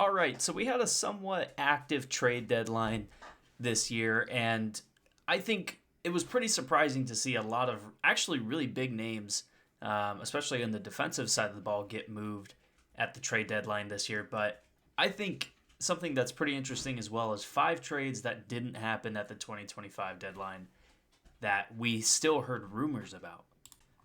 All right, so we had a somewhat active trade deadline this year, and I think it was pretty surprising to see a lot of actually really big names, especially on the defensive side of the ball, get moved at the trade deadline this year. But I think something that's pretty interesting as well is five trades that didn't happen at the 2025 deadline that we still heard rumors about.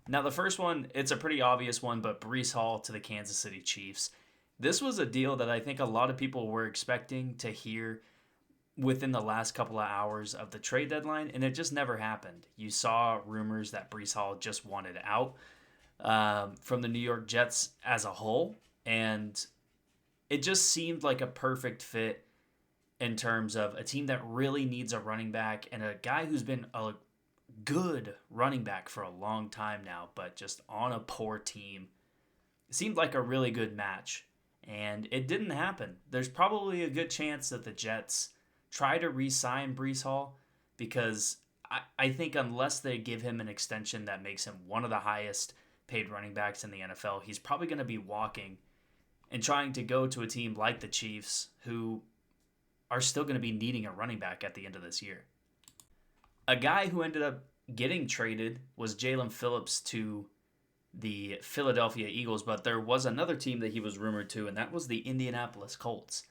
Now, the first one, it's a pretty obvious one, but Brees Hall to the Kansas City Chiefs. This was a deal that I think a lot of people were expecting to hear within the last couple of hours of the trade deadline, and it just never happened. You saw rumors that Brees Hall just wanted out from the New York Jets as a whole, and it just seemed like a perfect fit in terms of a team that really needs a running back and a guy who's been a good running back for a long time now, but just on a poor team. It seemed like a really good match, and it didn't happen. There's probably a good chance that the Jets try to re-sign Brees Hall because I think unless they give him an extension that makes him one of the highest paid running backs in the NFL, he's probably going to be walking and trying to go to a team like the Chiefs who are still going to be needing a running back at the end of this year. A guy who ended up getting traded was Jalen Phillips to the Philadelphia Eagles, but there was another team that he was rumored to, and that was the Indianapolis Colts.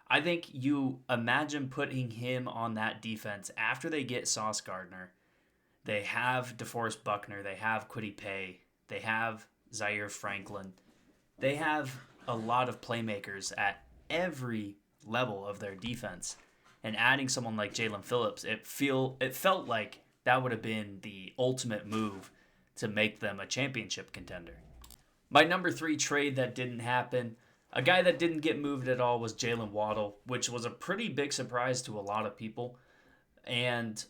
I think you imagine putting him on that defense after they get Sauce Gardner. They have DeForest Buckner, they have Kwity Paye, they have Zaire Franklin. They have a lot of playmakers at every level of their defense. And adding someone like Jalen Phillips, it felt like that would have been the ultimate move to make them a championship contender. My number three trade that didn't happen, a guy that didn't get moved at all, was Jalen Waddle, which was a pretty big surprise to a lot of people. And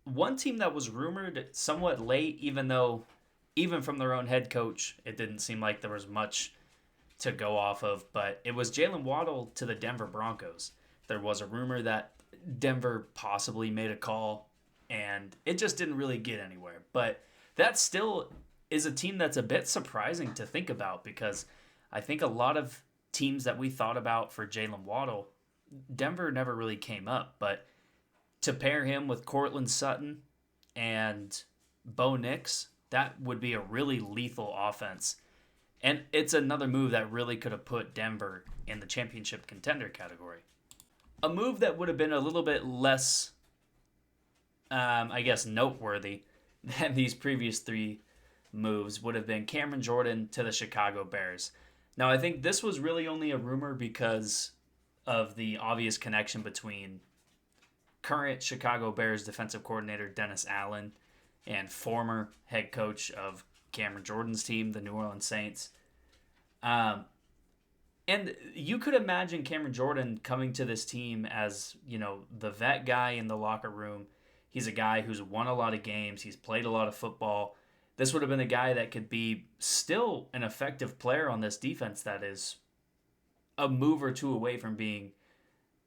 one team that was rumored somewhat late, even from their own head coach, it didn't seem like there was much to go off of, but it was Jalen Waddle to the Denver Broncos. There was a rumor that Denver possibly made a call, and it just didn't really get anywhere. But that still is a team that's a bit surprising to think about because I think a lot of teams that we thought about for Jalen Waddle, Denver never really came up. But to pair him with Cortland Sutton and Bo Nix, that would be a really lethal offense. And it's another move that really could have put Denver in the championship contender category. A move that would have been a little bit less, noteworthy than these previous three moves would have been Cameron Jordan to the Chicago Bears. Now, I think this was really only a rumor because of the obvious connection between current Chicago Bears defensive coordinator Dennis Allen and former head coach of Cameron Jordan's team, the New Orleans Saints. And you could imagine Cameron Jordan coming to this team as, the vet guy in the locker room. He's a guy who's won a lot of games. He's played a lot of football. This would have been a guy that could be still an effective player on this defense that is a move or two away from being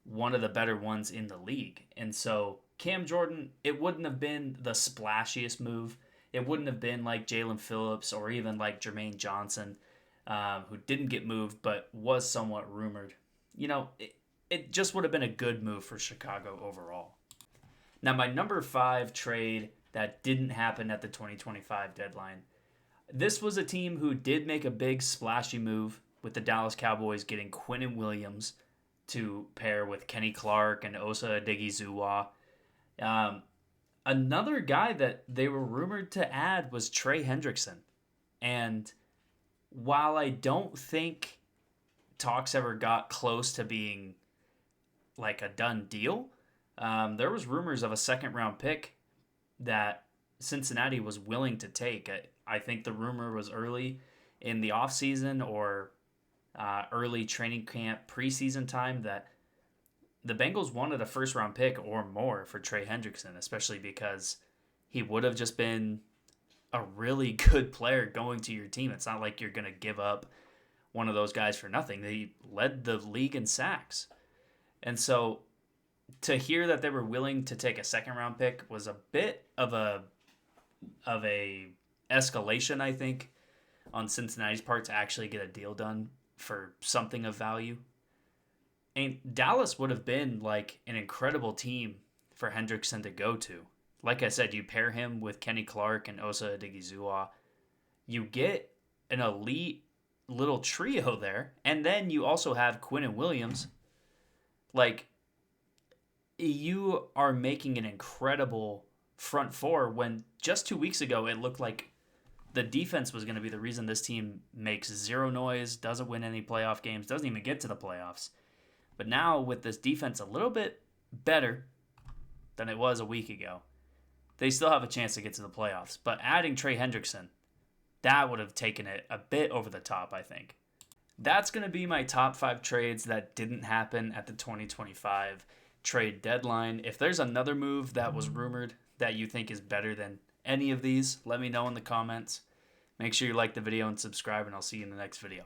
one of the better ones in the league. And so Cam Jordan, it wouldn't have been the splashiest move. It wouldn't have been like Jalen Phillips or even like Jermaine Johnson, who didn't get moved but was somewhat rumored. It just would have been a good move for Chicago overall. Now, my number five trade that didn't happen at the 2025 deadline. This was a team who did make a big splashy move with the Dallas Cowboys getting Quinnen Williams to pair with Kenny Clark and Osa Odighizuwa. Another guy that they were rumored to add was Trey Hendrickson. And while I don't think talks ever got close to being like a done deal, there was rumors of a second-round pick that Cincinnati was willing to take. I think the rumor was early in the offseason or early training camp preseason time that the Bengals wanted a first-round pick or more for Trey Hendrickson, especially because he would have just been a really good player going to your team. It's not like you're going to give up one of those guys for nothing. They led the league in sacks. And so to hear that they were willing to take a second-round pick was a bit of a escalation, I think, on Cincinnati's part to actually get a deal done for something of value. And Dallas would have been like an incredible team for Hendrickson to go to. Like I said, you pair him with Kenny Clark and Osa Odigizua. You get an elite little trio there. And then you also have Quinn Williams. Like, you are making an incredible front four when just 2 weeks ago it looked like the defense was going to be the reason this team makes zero noise, doesn't win any playoff games, doesn't even get to the playoffs. But now with this defense a little bit better than it was a week ago, they still have a chance to get to the playoffs. But adding Trey Hendrickson, that would have taken it a bit over the top, I think. That's going to be my top 5 trades that didn't happen at the 2025 trade deadline. If there's another move that was rumored that you think is better than any of these, let me know in the comments. Make sure you like the video and subscribe, and I'll see you in the next video.